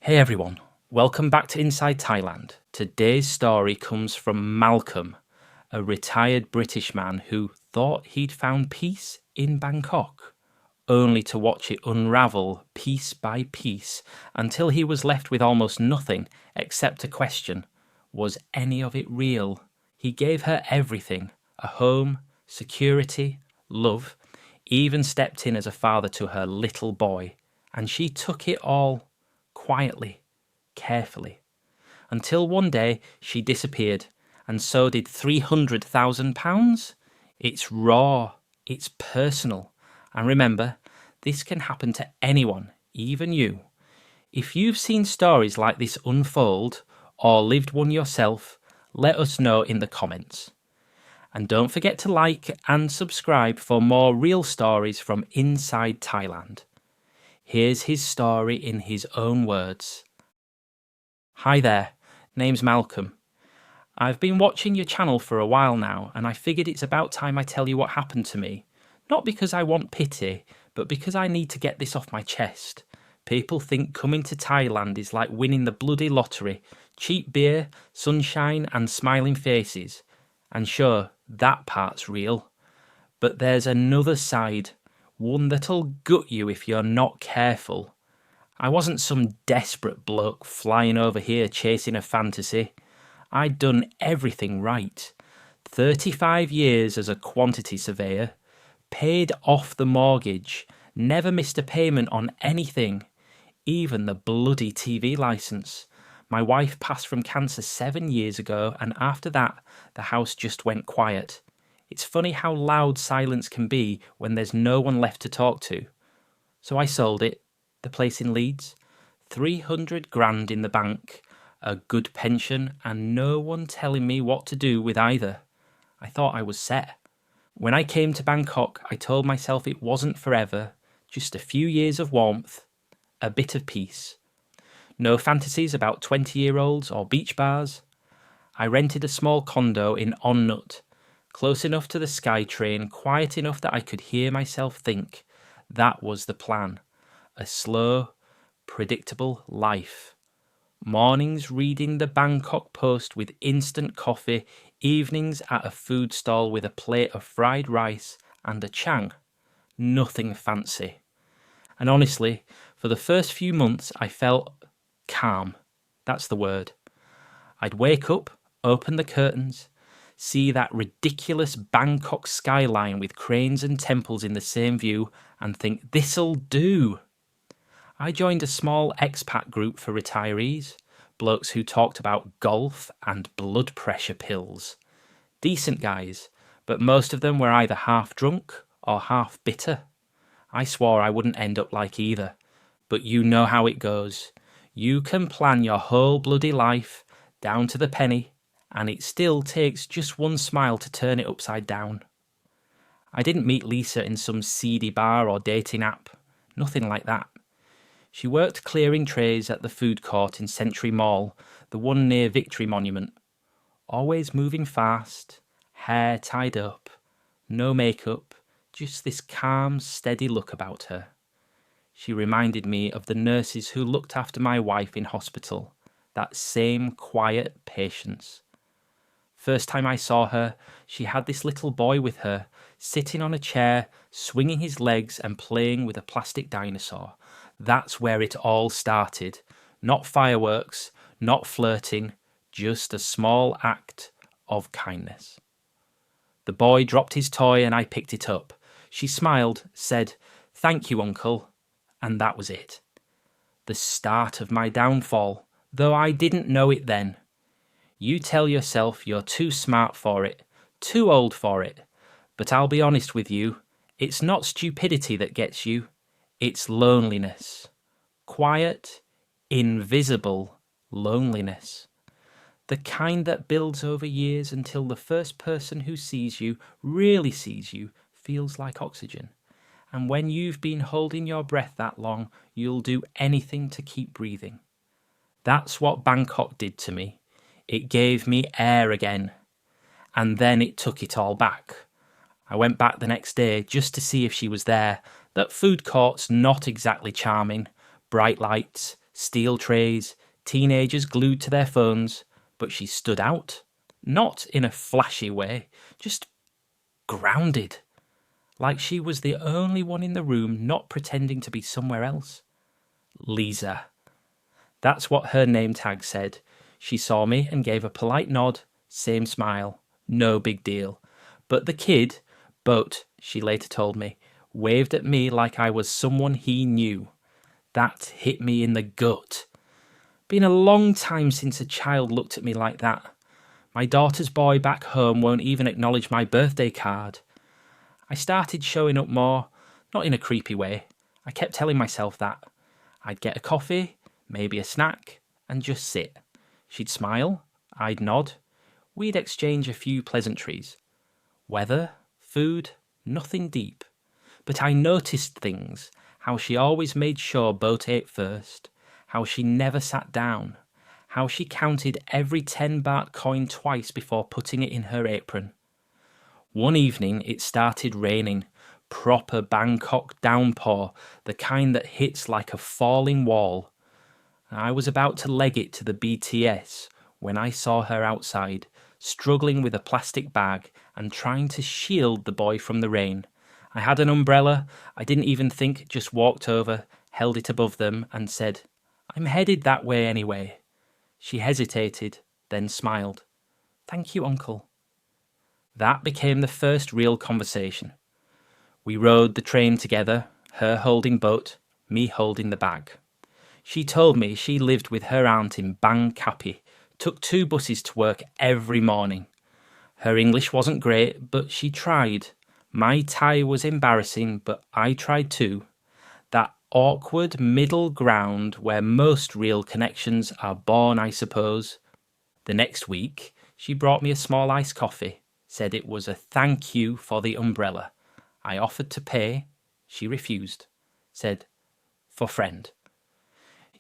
Hey everyone, welcome back to Inside Thailand. Today's story comes from Malcolm, a retired British man who thought he'd found peace in Bangkok, only to watch it unravel piece by piece until he was left with almost nothing except a question: was any of it real? He gave her everything: a home, security, love, even stepped in as a father to her little boy, and she took it all quietly, carefully, until one day she disappeared, and so did £300,000. It's raw, it's personal, and remember, this can happen to anyone, even you. If you've seen stories like this unfold, or lived one yourself, let us know in the comments. And don't forget to like and subscribe for more real stories from inside Thailand. Here's his story in his own words. Hi there, name's Malcolm. I've been watching your channel for a while now, and I figured it's about time I tell you what happened to me. Not because I want pity, but because I need to get this off my chest. People think coming to Thailand is like winning the bloody lottery: cheap beer, sunshine and smiling faces. And sure, that part's real. But there's another side, one that'll gut you if you're not careful. I wasn't some desperate bloke flying over here chasing a fantasy. I'd done everything right. 35 years as a quantity surveyor, paid off the mortgage, never missed a payment on anything, even the bloody TV licence. My wife passed from cancer 7 years ago, and after that, the house just went quiet. It's funny how loud silence can be when there's no one left to talk to. So I sold it, the place in Leeds, 300 grand in the bank, a good pension, and no one telling me what to do with either. I thought I was set. When I came to Bangkok, I told myself it wasn't forever, just a few years of warmth, a bit of peace. No fantasies about 20-year-olds or beach bars. I rented a small condo in On Nut, close enough to the SkyTrain, quiet enough that I could hear myself think. That was the plan. A slow, predictable life. Mornings reading the Bangkok Post with instant coffee, evenings at a food stall with a plate of fried rice and a chang. Nothing fancy. And honestly, for the first few months I felt calm. That's the word. I'd wake up, open the curtains, see that ridiculous Bangkok skyline with cranes and temples in the same view, and think, this'll do. I joined a small expat group for retirees, blokes who talked about golf and blood pressure pills. Decent guys, but most of them were either half drunk or half bitter. I swore I wouldn't end up like either, but you know how it goes. You can plan your whole bloody life, down to the penny, and it still takes just one smile to turn it upside down. I didn't meet Lisa in some seedy bar or dating app. Nothing like that. She worked clearing trays at the food court in Century Mall, the one near Victory Monument. Always moving fast, hair tied up, no makeup, just this calm, steady look about her. She reminded me of the nurses who looked after my wife in hospital, that same quiet patience. First time I saw her, she had this little boy with her, sitting on a chair, swinging his legs and playing with a plastic dinosaur. That's where it all started. Not fireworks, not flirting, just a small act of kindness. The boy dropped his toy and I picked it up. She smiled, said, "Thank you, Uncle," and that was it. The start of my downfall, though I didn't know it then. You tell yourself you're too smart for it, too old for it, but I'll be honest with you, it's not stupidity that gets you, it's loneliness. Quiet, invisible loneliness. The kind that builds over years until the first person who sees you, really sees you, feels like oxygen. And when you've been holding your breath that long, you'll do anything to keep breathing. That's what Bangkok did to me. It gave me air again. And then it took it all back. I went back the next day just to see if she was there. That food court's not exactly charming. Bright lights, steel trays, teenagers glued to their phones, but she stood out. Not in a flashy way, just grounded. Like she was the only one in the room not pretending to be somewhere else. Lisa. That's what her name tag said. She saw me and gave a polite nod, same smile, no big deal. But the kid, Boat, she later told me, waved at me like I was someone he knew. That hit me in the gut. Been a long time since a child looked at me like that. My daughter's boy back home won't even acknowledge my birthday card. I started showing up more, not in a creepy way. I kept telling myself that. I'd get a coffee, maybe a snack, and just sit. She'd smile, I'd nod. We'd exchange a few pleasantries. Weather, food, nothing deep. But I noticed things, how she always made sure Boat ate first, how she never sat down, how she counted every 10 baht coin twice before putting it in her apron. One evening it started raining, proper Bangkok downpour, the kind that hits like a falling wall. I was about to leg it to the BTS when I saw her outside, struggling with a plastic bag and trying to shield the boy from the rain. I had an umbrella, I didn't even think, just walked over, held it above them and said, "I'm headed that way anyway." She hesitated, then smiled. "Thank you, Uncle." That became the first real conversation. We rode the train together, her holding Boat, me holding the bag. She told me she lived with her aunt in Bangkok, took 2 buses to work every morning. Her English wasn't great, but she tried. My Thai was embarrassing, but I tried too. That awkward middle ground where most real connections are born, I suppose. The next week, she brought me a small iced coffee, said it was a thank you for the umbrella. I offered to pay. She refused. Said, "For friend."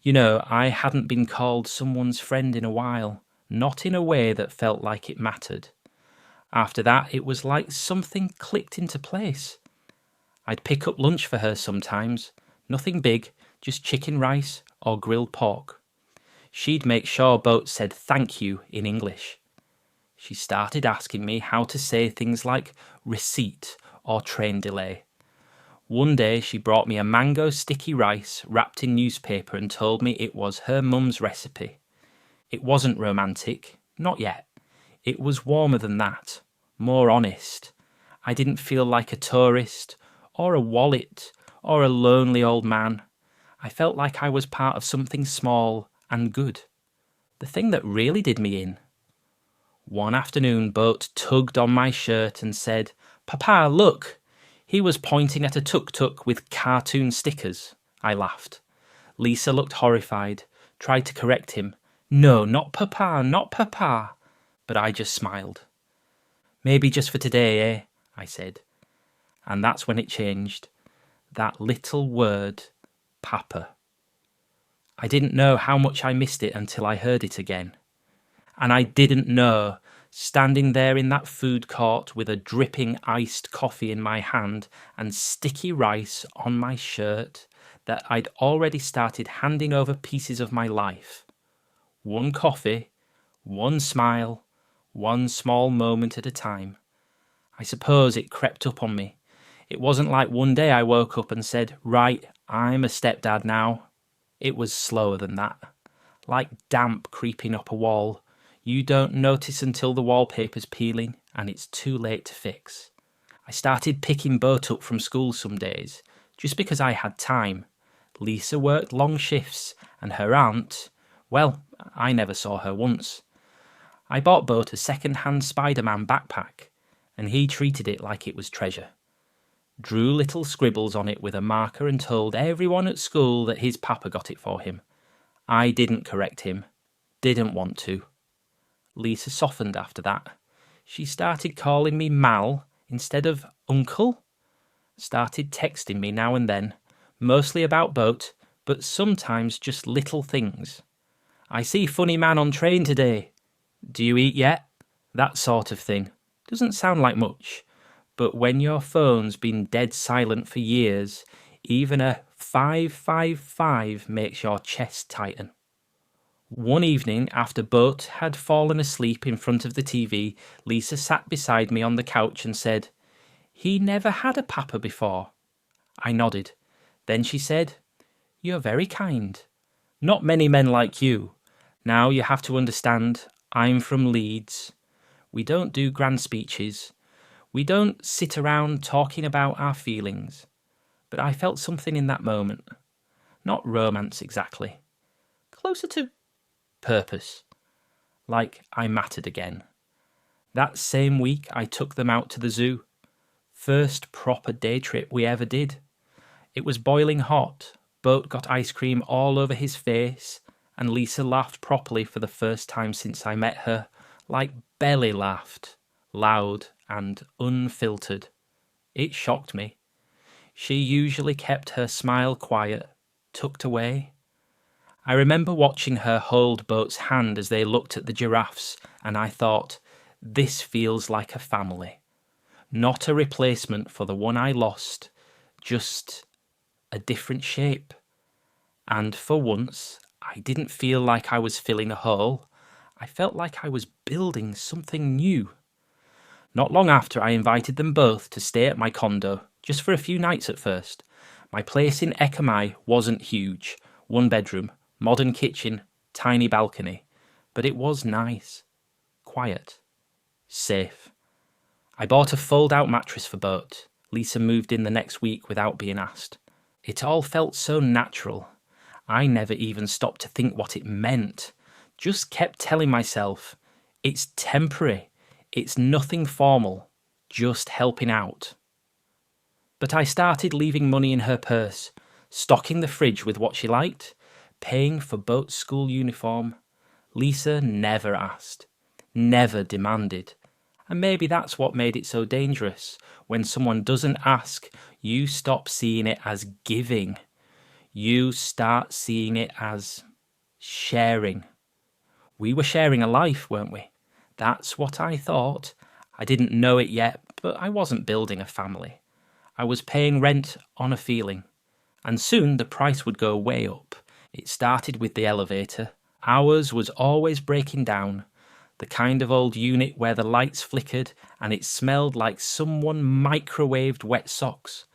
You know, I hadn't been called someone's friend in a while, not in a way that felt like it mattered. After that, it was like something clicked into place. I'd pick up lunch for her sometimes, nothing big, just chicken rice or grilled pork. She'd make sure Boat said thank you in English. She started asking me how to say things like receipt or train delay. One day she brought me a mango sticky rice wrapped in newspaper and told me it was her mum's recipe. It wasn't romantic, not yet. It was warmer than that, more honest. I didn't feel like a tourist, or a wallet, or a lonely old man. I felt like I was part of something small and good. The thing that really did me in. One afternoon, Boat tugged on my shirt and said, "Papa, look!" He was pointing at a tuk-tuk with cartoon stickers. I laughed. Lisa looked horrified, tried to correct him. "No, not Papa, not Papa." But I just smiled. "Maybe just for today, eh?" I said. And that's when it changed. That little word, Papa. I didn't know how much I missed it until I heard it again. And I didn't know, standing there in that food court with a dripping iced coffee in my hand and sticky rice on my shirt, that I'd already started handing over pieces of my life. One coffee, one smile, one small moment at a time. I suppose it crept up on me. It wasn't like one day I woke up and said, "Right, I'm a stepdad now." It was slower than that. Like damp creeping up a wall. You don't notice until the wallpaper's peeling and it's too late to fix. I started picking Boat up from school some days, just because I had time. Lisa worked long shifts, and her aunt, well, I never saw her once. I bought Boat a second-hand Spider-Man backpack, and he treated it like it was treasure. Drew little scribbles on it with a marker and told everyone at school that his papa got it for him. I didn't correct him, didn't want to. Lisa softened after that. She started calling me Mal instead of Uncle. Started texting me now and then, mostly about Boat, but sometimes just little things. "I see funny man on train today. Do you eat yet?" That sort of thing. Doesn't sound like much, but when your phone's been dead silent for years, even a 555 makes your chest tighten. One evening, after Boat had fallen asleep in front of the TV, Lisa sat beside me on the couch and said, "He never had a papa before." I nodded. Then she said, "You're very kind. Not many men like you. Now you have to understand, I'm from Leeds. We don't do grand speeches. We don't sit around talking about our feelings." But I felt something in that moment. Not romance exactly. Closer to purpose. Like I mattered again. That same week I took them out to the zoo. First proper day trip we ever did. It was boiling hot. Boat got ice cream all over his face, and Lisa laughed properly for the first time since I met her. Like belly laughed. Loud and unfiltered. It shocked me. She usually kept her smile quiet, tucked away. I remember watching her hold Boat's hand as they looked at the giraffes, and I thought, this feels like a family. Not a replacement for the one I lost, just a different shape. And for once, I didn't feel like I was filling a hole. I felt like I was building something new. Not long after, I invited them both to stay at my condo, just for a few nights at first. My place in Ekamai wasn't huge, 1 bedroom, modern kitchen, tiny balcony, but it was nice, quiet, safe. I bought a fold-out mattress for Boat. Lisa moved in the next week without being asked. It all felt so natural. I never even stopped to think what it meant. Just kept telling myself, it's temporary, it's nothing formal, just helping out. But I started leaving money in her purse, stocking the fridge with what she liked, paying for Boat's school uniform. Lisa never asked, never demanded. And maybe that's what made it so dangerous. When someone doesn't ask, you stop seeing it as giving. You start seeing it as sharing. We were sharing a life, weren't we? That's what I thought. I didn't know it yet, but I wasn't building a family. I was paying rent on a feeling. And soon the price would go way up. It started with the elevator. Ours was always breaking down. The kind of old unit where the lights flickered and it smelled like someone microwaved wet socks.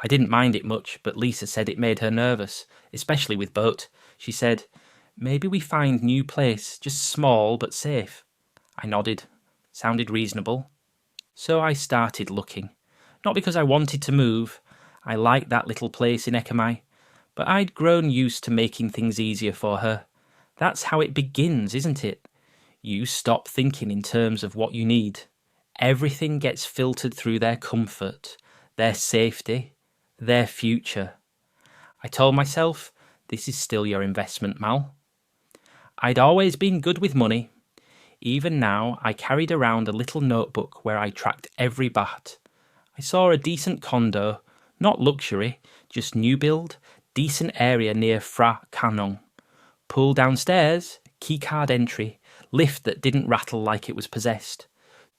I didn't mind it much, but Lisa said it made her nervous, especially with Boat. She said, "Maybe we find new place, just small but safe." I nodded. Sounded reasonable. So I started looking. Not because I wanted to move. I liked that little place in Ekamai. But I'd grown used to making things easier for her. That's how it begins, isn't it? You stop thinking in terms of what you need. Everything gets filtered through their comfort, their safety, their future. I told myself, this is still your investment, Mal. I'd always been good with money. Even now, I carried around a little notebook where I tracked every baht. I saw a decent condo, not luxury, just new build, decent area near Phra Kanong. Pool downstairs, keycard entry, lift that didn't rattle like it was possessed.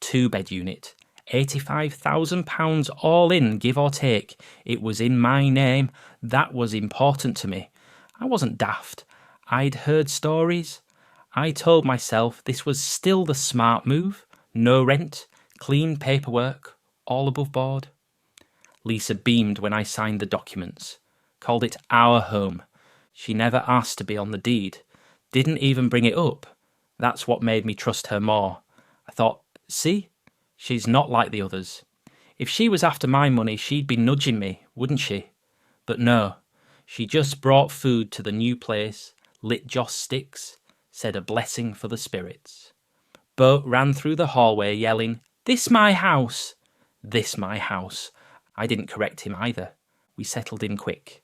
2-bed unit, £85,000 all in, give or take. It was in my name. That was important to me. I wasn't daft. I'd heard stories. I told myself this was still the smart move. No rent, clean paperwork, all above board. Lisa beamed when I signed the documents. Called it our home. She never asked to be on the deed. Didn't even bring it up. That's what made me trust her more. I thought, see? She's not like the others. If she was after my money, she'd be nudging me, wouldn't she? But no. She just brought food to the new place, lit joss sticks, said a blessing for the spirits. Boat ran through the hallway yelling, "This my house!" This my house. I didn't correct him either. We settled in quick.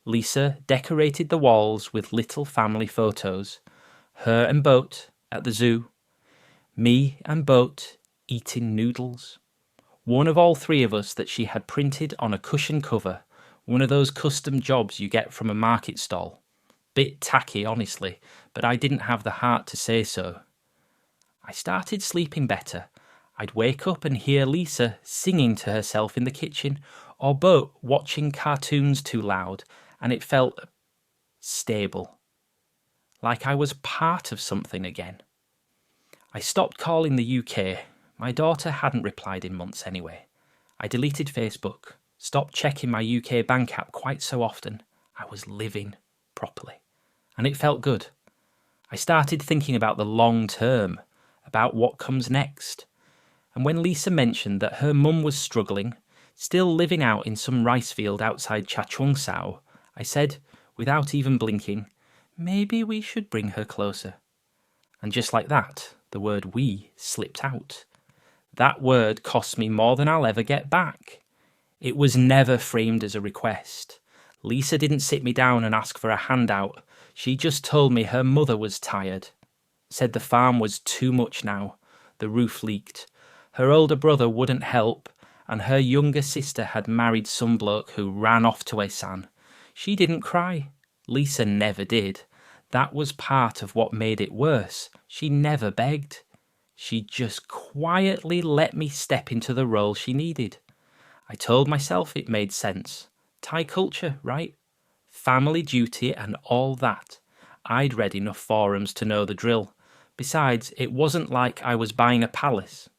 Lisa decorated the walls with little family photos. Her and Boat at the zoo. Me and Boat eating noodles. One of all 3 of us that she had printed on a cushion cover. One of those custom jobs you get from a market stall. Bit tacky, honestly, but I didn't have the heart to say so. I started sleeping better. I'd wake up and hear Lisa singing to herself in the kitchen, or Boat watching cartoons too loud, and it felt stable, like I was part of something again. I stopped calling the UK. My daughter hadn't replied in months anyway. I deleted Facebook, stopped checking my UK bank app quite so often. I was living properly, and it felt good. I started thinking about the long term, about what comes next. And when Lisa mentioned that her mum was struggling, still living out in some rice field outside Chachoengsao, I said, without even blinking, maybe we should bring her closer. And just like that, the word we slipped out. That word cost me more than I'll ever get back. It was never framed as a request. Lisa didn't sit me down and ask for a handout. She just told me her mother was tired. Said the farm was too much now. The roof leaked. Her older brother wouldn't help, and her younger sister had married some bloke who ran off to Esan. She didn't cry. Lisa never did. That was part of what made it worse. She never begged. She just quietly let me step into the role she needed. I told myself it made sense. Thai culture, right? Family duty and all that. I'd read enough forums to know the drill. Besides, it wasn't like I was buying a palace.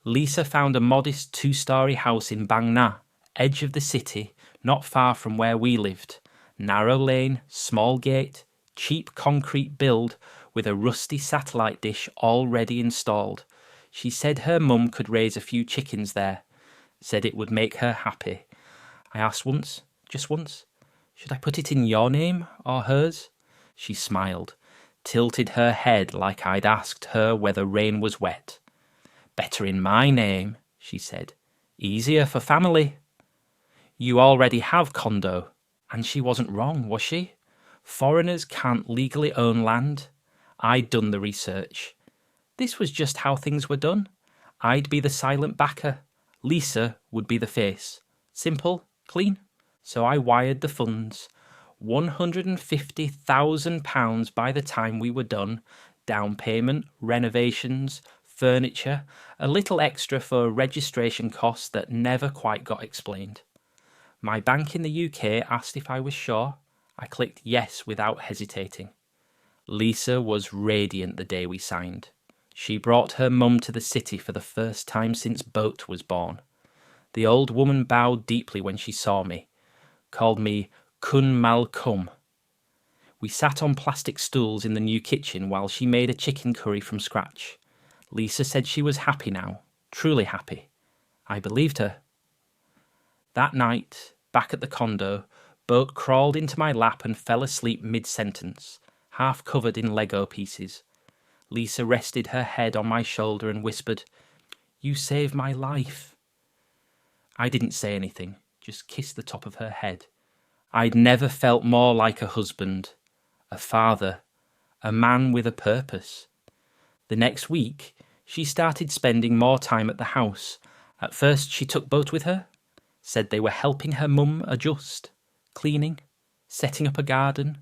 Lisa found a modest 2-story house in Bang Na, edge of the city, not far from where we lived. Narrow lane, small gate, cheap concrete build with a rusty satellite dish already installed. She said her mum could raise a few chickens there. Said it would make her happy. I asked once, just once, should I put it in your name or hers? She smiled, tilted her head like I'd asked her whether rain was wet. Better in my name, she said. Easier for family. You already have condo. And she wasn't wrong, was she? Foreigners can't legally own land. I'd done the research. This was just how things were done. I'd be the silent backer. Lisa would be the face. Simple, clean. So I wired the funds. £150,000 by the time we were done. Down payment, renovations, furniture, a little extra for registration costs that never quite got explained. My bank in the UK asked if I was sure. I clicked yes without hesitating. Lisa was radiant the day we signed. She brought her mum to the city for the first time since Boat was born. The old woman bowed deeply when she saw me, called me Kun Mal Kum. We sat on plastic stools in the new kitchen while she made a chicken curry from scratch. Lisa said she was happy now, truly happy. I believed her. That night, back at the condo, Boat crawled into my lap and fell asleep mid-sentence, half covered in Lego pieces. Lisa rested her head on my shoulder and whispered, "You saved my life." I didn't say anything, just kissed the top of her head. I'd never felt more like a husband, a father, a man with a purpose. The next week, she started spending more time at the house. At first, she took Boat with her, said they were helping her mum adjust, cleaning, setting up a garden.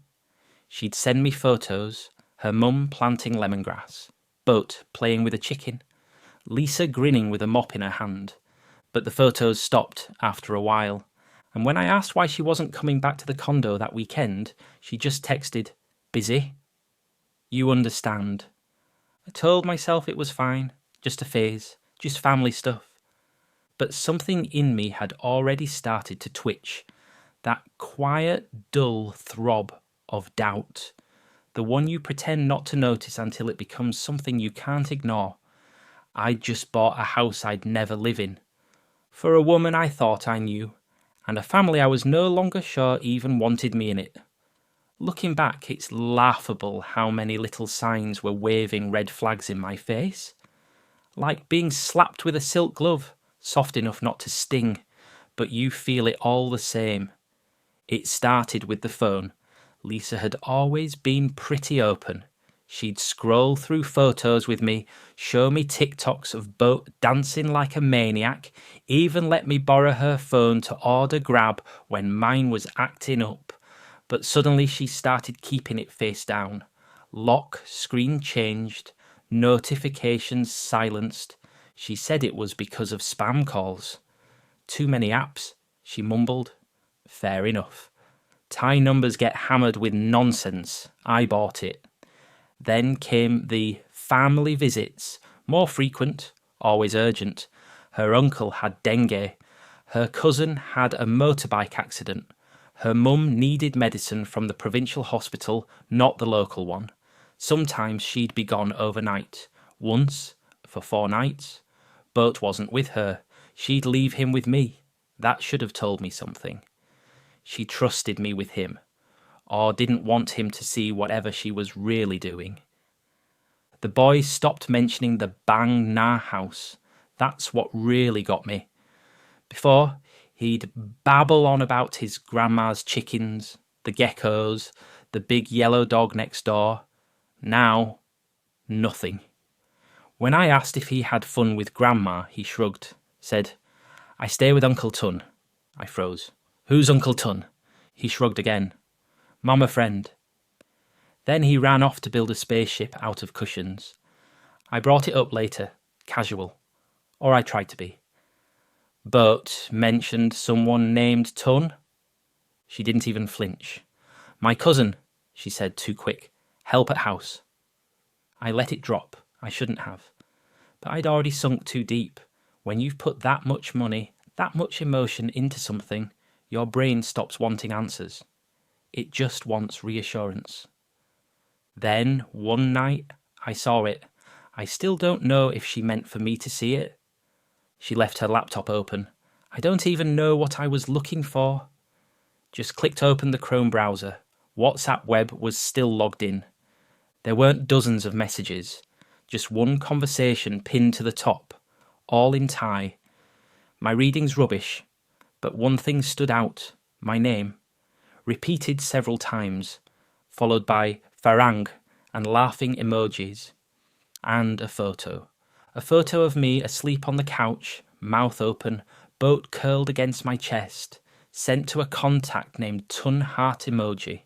She'd send me photos, her mum planting lemongrass, Boat playing with a chicken, Lisa grinning with a mop in her hand. But the photos stopped after a while, and when I asked why she wasn't coming back to the condo that weekend, she just texted, "Busy." You understand. I told myself it was fine, just a phase, just family stuff. But something in me had already started to twitch. That quiet, dull throb of doubt. The one you pretend not to notice until it becomes something you can't ignore. I'd just bought a house I'd never live in. For a woman I thought I knew, and a family I was no longer sure even wanted me in it. Looking back, it's laughable how many little signs were waving red flags in my face. Like being slapped with a silk glove, soft enough not to sting, but you feel it all the same. It started with the phone. Lisa had always been pretty open. She'd scroll through photos with me, show me TikToks of Boat dancing like a maniac, even let me borrow her phone to order Grab when mine was acting up. But suddenly she started keeping it face down. Lock screen changed, notifications silenced. She said it was because of spam calls. Too many apps, she mumbled. Fair enough. Thai numbers get hammered with nonsense. I bought it. Then came the family visits, more frequent, always urgent. Her uncle had dengue. Her cousin had a motorbike accident. Her mum needed medicine from the provincial hospital, not the local one. Sometimes she'd be gone overnight. Once, for 4 nights. Boat wasn't with her. She'd leave him with me. That should have told me something. She trusted me with him, or didn't want him to see whatever she was really doing. The boy stopped mentioning the Bang Na house. That's what really got me. Before, he'd babble on about his grandma's chickens, the geckos, the big yellow dog next door. Now, nothing. When I asked if he had fun with Grandma, he shrugged, said, "I stay with Uncle Tun." I froze. "Who's Uncle Tun?" He shrugged again. "Mama friend." Then he ran off to build a spaceship out of cushions. I brought it up later, casual. Or I tried to be. But mentioned someone named Tun. She didn't even flinch. "My cousin," she said too quick. "Help at house." I let it drop. I shouldn't have. But I'd already sunk too deep. When you've put that much money, that much emotion into something, your brain stops wanting answers. It just wants reassurance. Then, one night, I saw it. I still don't know if she meant for me to see it. She left her laptop open. I don't even know what I was looking for. Just clicked open the Chrome browser. WhatsApp web was still logged in. There weren't dozens of messages. Just one conversation pinned to the top, all in Thai. My reading's rubbish, but one thing stood out, my name, repeated several times, followed by Farang and laughing emojis, and a photo. A photo of me asleep on the couch, mouth open, boat curled against my chest, sent to a contact named Tun Heart Emoji.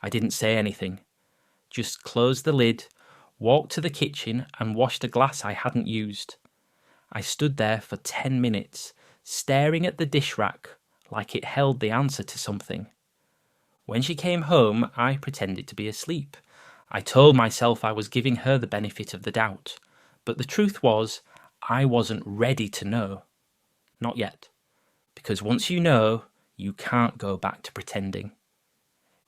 I didn't say anything, just closed the lid, walked to the kitchen and washed a glass I hadn't used. I stood there for 10 minutes, staring at the dish rack like it held the answer to something. When she came home, I pretended to be asleep. I told myself I was giving her the benefit of the doubt, but the truth was, I wasn't ready to know. Not yet. Because once you know, you can't go back to pretending.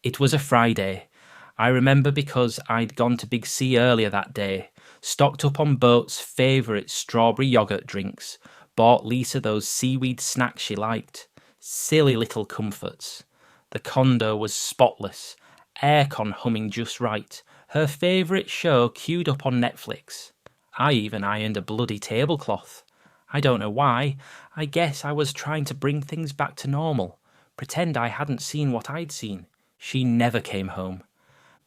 It was a Friday. I remember because I'd gone to Big C earlier that day, stocked up on Boat's favourite strawberry yoghurt drinks, bought Lisa those seaweed snacks she liked. Silly little comforts. The condo was spotless, aircon humming just right, her favourite show queued up on Netflix. I even ironed a bloody tablecloth. I don't know why. I guess I was trying to bring things back to normal, pretend I hadn't seen what I'd seen. She never came home.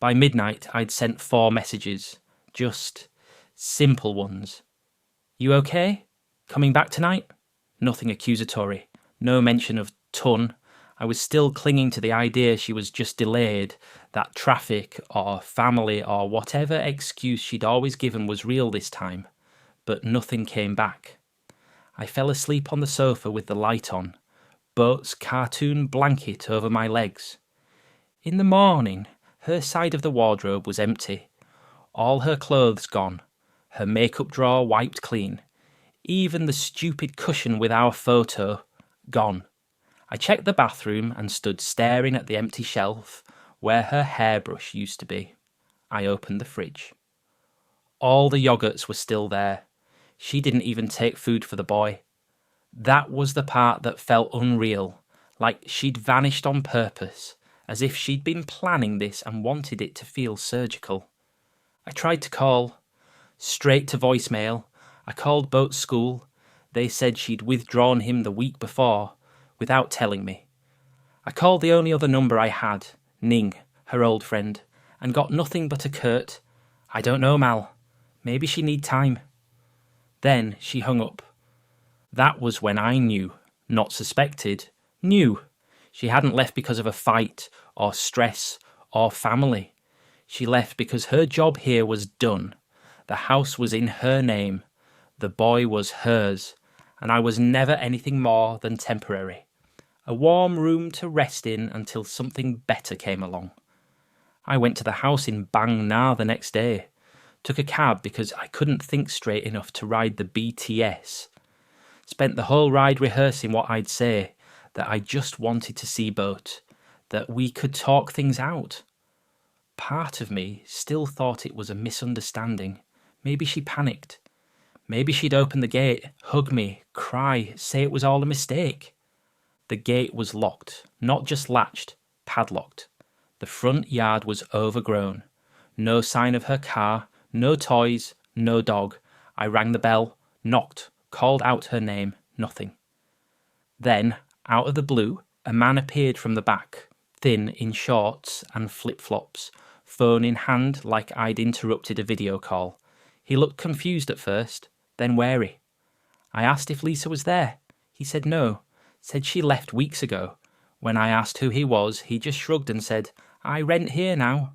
By midnight, I'd sent 4 messages. Just simple ones. "You okay? Coming back tonight?" Nothing accusatory. No mention of Tun. I was still clinging to the idea she was just delayed, that traffic or family or whatever excuse she'd always given was real this time. But nothing came back. I fell asleep on the sofa with the light on, Boat's cartoon blanket over my legs. In the morning, her side of the wardrobe was empty. All her clothes gone, her makeup drawer wiped clean. Even the stupid cushion with our photo, gone. I checked the bathroom and stood staring at the empty shelf where her hairbrush used to be. I opened the fridge. All the yogurts were still there. She didn't even take food for the boy. That was the part that felt unreal, like she'd vanished on purpose, as if she'd been planning this and wanted it to feel surgical. I tried to call. Straight to voicemail. I called Boat's school. They said she'd withdrawn him the week before, without telling me. I called the only other number I had, Ning, her old friend, and got nothing but a curt, "I don't know, Mal. Maybe she need time." Then she hung up. That was when I knew, not suspected, knew. She hadn't left because of a fight, or stress, or family. She left because her job here was done. The house was in her name. The boy was hers, and I was never anything more than temporary. A warm room to rest in until something better came along. I went to the house in Bang Na the next day. Took a cab because I couldn't think straight enough to ride the BTS. Spent the whole ride rehearsing what I'd say, that I just wanted to see Boat, that we could talk things out. Part of me still thought it was a misunderstanding. Maybe she panicked. Maybe she'd open the gate, hug me, cry, say it was all a mistake. The gate was locked, not just latched, padlocked. The front yard was overgrown. No sign of her car, no toys, no dog. I rang the bell, knocked, called out her name, nothing. Then, out of the blue, a man appeared from the back, thin in shorts and flip-flops, phone in hand like I'd interrupted a video call. He looked confused at first, then wary. I asked if Lisa was there. He said no, said she left weeks ago. When I asked who he was, he just shrugged and said, "I rent here now."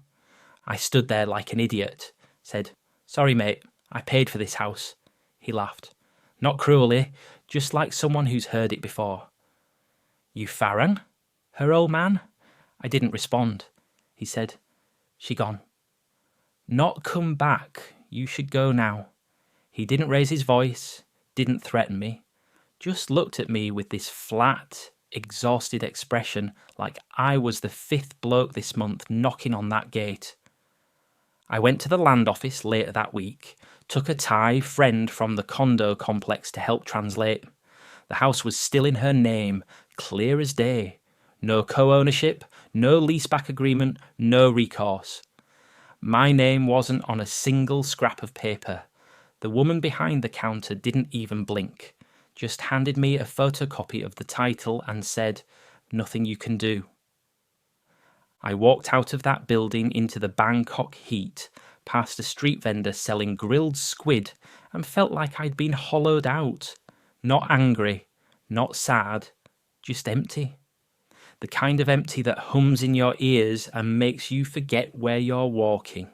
I stood there like an idiot, said, "Sorry mate, I paid for this house." He laughed. Not cruelly, just like someone who's heard it before. "You Farron? Her old man?" I didn't respond. He said, "She gone." "Not come back, you should go now." He didn't raise his voice, didn't threaten me, just looked at me with this flat, exhausted expression like I was the 5th bloke this month knocking on that gate. I went to the land office later that week, took a Thai friend from the condo complex to help translate. The house was still in her name, clear as day. No co-ownership, no leaseback agreement, no recourse. My name wasn't on a single scrap of paper. The woman behind the counter didn't even blink, just handed me a photocopy of the title and said, "Nothing you can do." I walked out of that building into the Bangkok heat, past a street vendor selling grilled squid, and felt like I'd been hollowed out. Not angry, not sad, just empty. The kind of empty that hums in your ears and makes you forget where you're walking.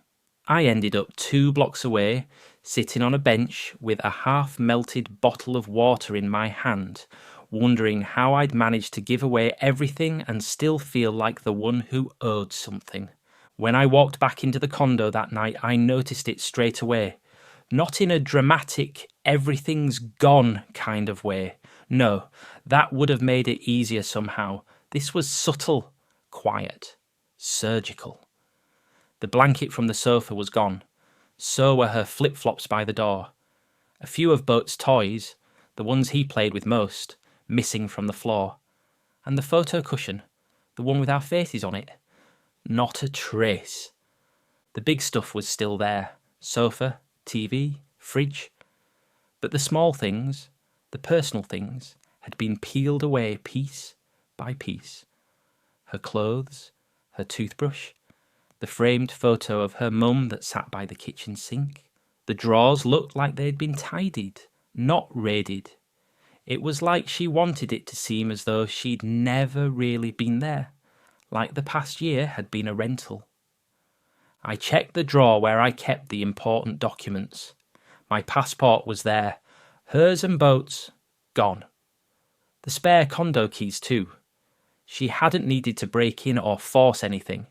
I ended up 2 blocks away, sitting on a bench with a half-melted bottle of water in my hand, wondering how I'd managed to give away everything and still feel like the one who owed something. When I walked back into the condo that night, I noticed it straight away. Not in a dramatic, everything's gone kind of way. No, that would have made it easier somehow. This was subtle, quiet, surgical. The blanket from the sofa was gone. So were her flip-flops by the door. A few of Boat's toys, the ones he played with most, missing from the floor. And the photo cushion, the one with our faces on it. Not a trace. The big stuff was still there. Sofa, TV, fridge. But the small things, the personal things, had been peeled away piece by piece. Her clothes, her toothbrush, the framed photo of her mum that sat by the kitchen sink. The drawers looked like they'd been tidied, not raided. It was like she wanted it to seem as though she'd never really been there, like the past year had been a rental. I checked the drawer where I kept the important documents. My passport was there, hers and Boat's, gone. The spare condo keys too. She hadn't needed to break in or force anything.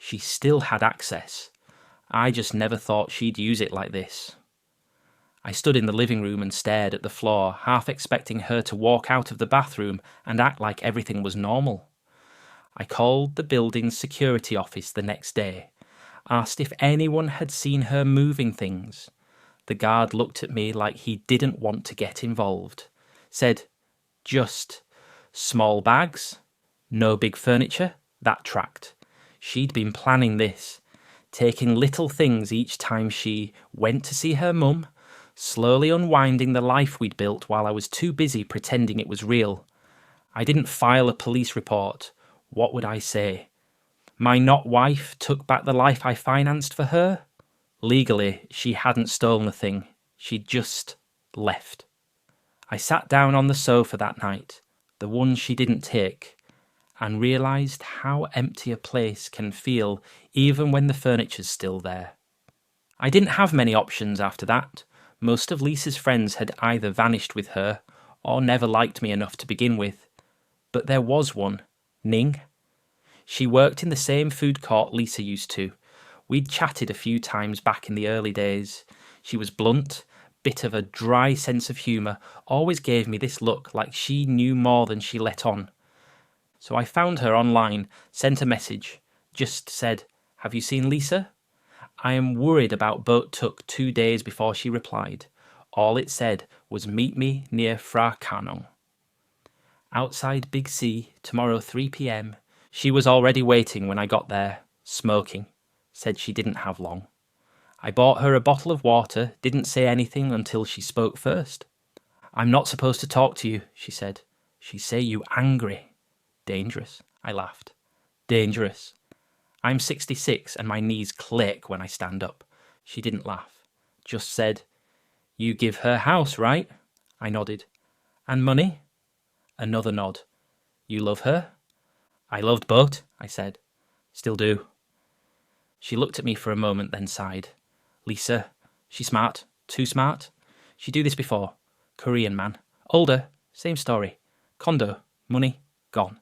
She still had access. I just never thought she'd use it like this. I stood in the living room and stared at the floor, half expecting her to walk out of the bathroom and act like everything was normal. I called the building's security office the next day, asked if anyone had seen her moving things. The guard looked at me like he didn't want to get involved. Said, "Just small bags, no big furniture." That tracked. She'd been planning this, taking little things each time she went to see her mum, slowly unwinding the life we'd built while I was too busy pretending it was real. I didn't file a police report. What would I say? My not wife took back the life I financed for her? Legally, she hadn't stolen a thing. She'd just left. I sat down on the sofa that night, the one she didn't take, and realised how empty a place can feel even when the furniture's still there. I didn't have many options after that. Most of Lisa's friends had either vanished with her or never liked me enough to begin with. but there was one. Ning. She worked in the same food court Lisa used to. We'd chatted a few times back in the early days. She was blunt, bit of a dry sense of humour, always gave me this look like she knew more than she let on. So I found her online, sent a message, just said, "Have you seen Lisa?" I am worried about boat took 2 days before she replied. All it said was meet me near Phra Kanong. Outside Big C, tomorrow 3 p.m. She was already waiting when I got there, smoking. Said she didn't have long. I bought her a bottle of water, didn't say anything until she spoke first. "I'm not supposed to talk to you," she said. "She say you angry." "Dangerous," I laughed. "Dangerous. I'm 66 and my knees click when I stand up." She didn't laugh. Just said, "You give her house, right?" I nodded. "And money?" Another nod. "You love her?" "I loved boat," I said. "Still do." She looked at me for a moment, then sighed. "Lisa, she smart. Too smart. She do this before. Korean man. Older. Same story. Condo. Money. Gone.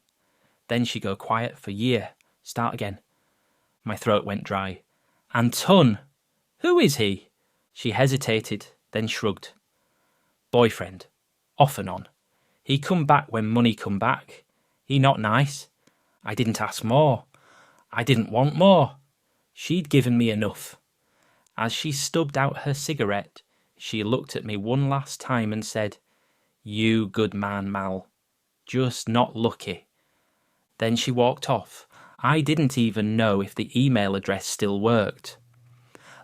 Then she go quiet for year. Start again." My throat went dry. "Anton! Who is he?" She hesitated, then shrugged. "Boyfriend. Off and on. He come back when money come back. He not nice. I didn't ask more. I didn't want more. She'd given me enough." As she stubbed out her cigarette, she looked at me one last time and said, "You good man, Mal. Just not lucky." Then she walked off. I didn't even know if the email address still worked.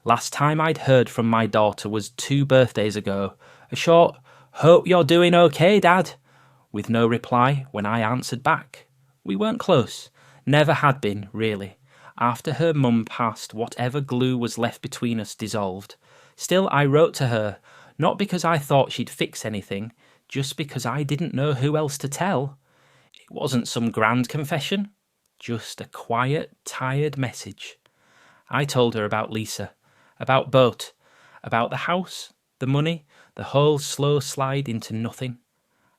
Last time I'd heard from my daughter was 2 birthdays ago. A short, "Hope you're doing okay, Dad," with no reply when I answered back. We weren't close. Never had been, really. After her mum passed, whatever glue was left between us dissolved. Still, I wrote to her, not because I thought she'd fix anything, just because I didn't know who else to tell. It wasn't some grand confession, just a quiet, tired message. I told her about Lisa, about boat, about the house, the money, the whole slow slide into nothing.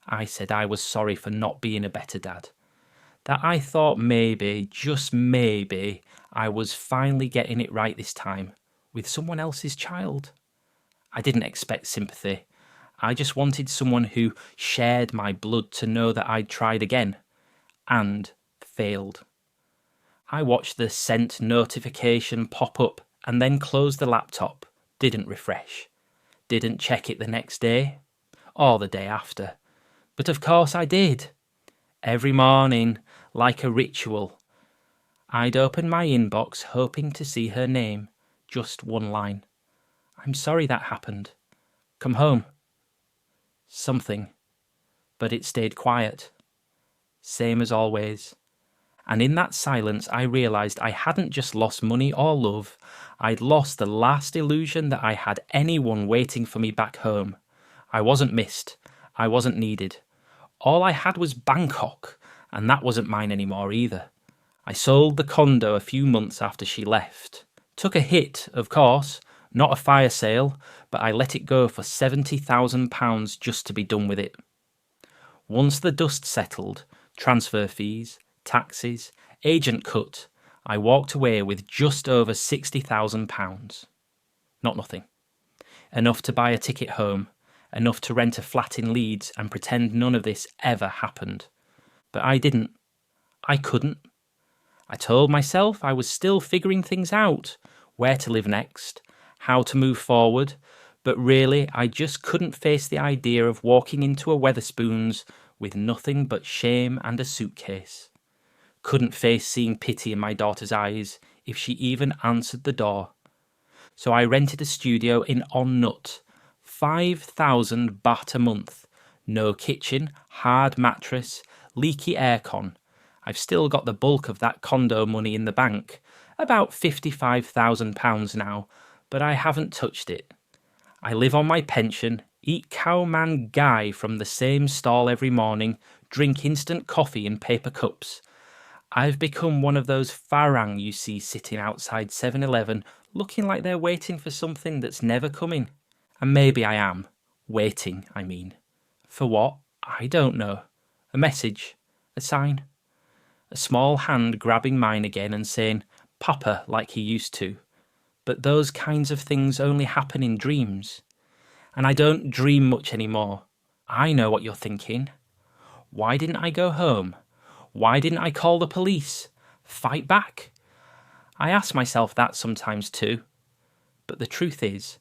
I said I was sorry for not being a better dad. That I thought maybe, just maybe, I was finally getting it right this time, with someone else's child. I didn't expect sympathy. I just wanted someone who shared my blood to know that I'd tried again, and failed. I watched the sent notification pop up and then closed the laptop, didn't refresh, didn't check it the next day, or the day after. But of course I did. Every morning, like a ritual, I'd open my inbox hoping to see her name, just one line. "I'm sorry that happened. Come home." Something. But it stayed quiet. Same as always. And in that silence I realised I hadn't just lost money or love, I'd lost the last illusion that I had anyone waiting for me back home. I wasn't missed. I wasn't needed. All I had was Bangkok, and that wasn't mine anymore either. I sold the condo a few months after she left. Took a hit, of course, not a fire sale, but I let it go for £70,000 just to be done with it. Once the dust settled, transfer fees, taxes, agent cut, I walked away with just over £60,000. Not nothing. Enough to buy a ticket home, enough to rent a flat in Leeds and pretend none of this ever happened. But I didn't. I couldn't. I told myself I was still figuring things out, where to live next, how to move forward, but really I just couldn't face the idea of walking into a Wetherspoons with nothing but shame and a suitcase. Couldn't face seeing pity in my daughter's eyes if she even answered the door. So I rented a studio in On Nut, 5,000 baht a month, no kitchen, hard mattress, leaky aircon. I've still got the bulk of that condo money in the bank, about £55,000 now, but I haven't touched it. I live on my pension, eat cow man gai from the same stall every morning, drink instant coffee in paper cups. I've become one of those farang you see sitting outside 7-Eleven, looking like they're waiting for something that's never coming. And maybe I am. Waiting, I mean. For what? I don't know. A message. A sign. A small hand grabbing mine again and saying, "Papa," like he used to. But those kinds of things only happen in dreams. And I don't dream much anymore. I know what you're thinking. Why didn't I go home? Why didn't I call the police? Fight back? I ask myself that sometimes too. But the truth is,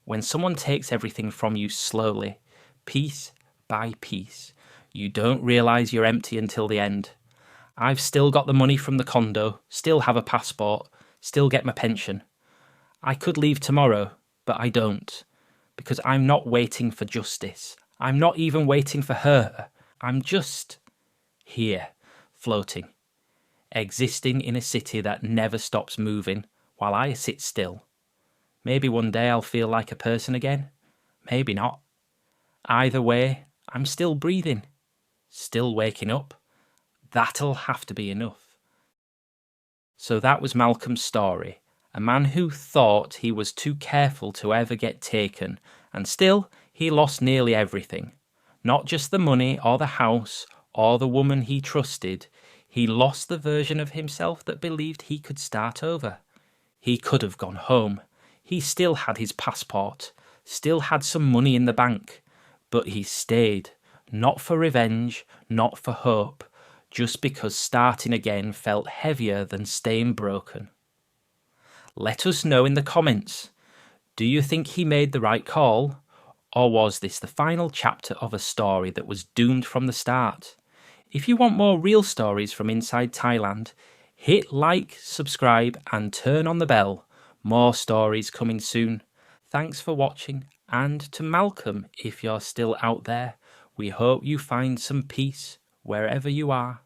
when someone takes everything from you slowly, piece by piece, you don't realise you're empty until the end. I've still got the money from the condo, still have a passport, still get my pension. I could leave tomorrow, but I don't, because I'm not waiting for justice. I'm not even waiting for her. I'm just here, floating, existing in a city that never stops moving while I sit still. Maybe one day I'll feel like a person again. Maybe not. Either way, I'm still breathing, still waking up. That'll have to be enough. So that was Malcolm's story. A man who thought he was too careful to ever get taken, and still he lost nearly everything. Not just the money or the house or the woman he trusted. He lost the version of himself that believed he could start over. He could have gone home. He still had his passport, still had some money in the bank. But he stayed, not for revenge, not for hope, just because starting again felt heavier than staying broken. Let us know in the comments. Do you think he made the right call? Or was this the final chapter of a story that was doomed from the start? If you want more real stories from inside Thailand, hit like, subscribe and turn on the bell. More stories coming soon. Thanks for watching, and to Malcolm, if you're still out there, we hope you find some peace wherever you are.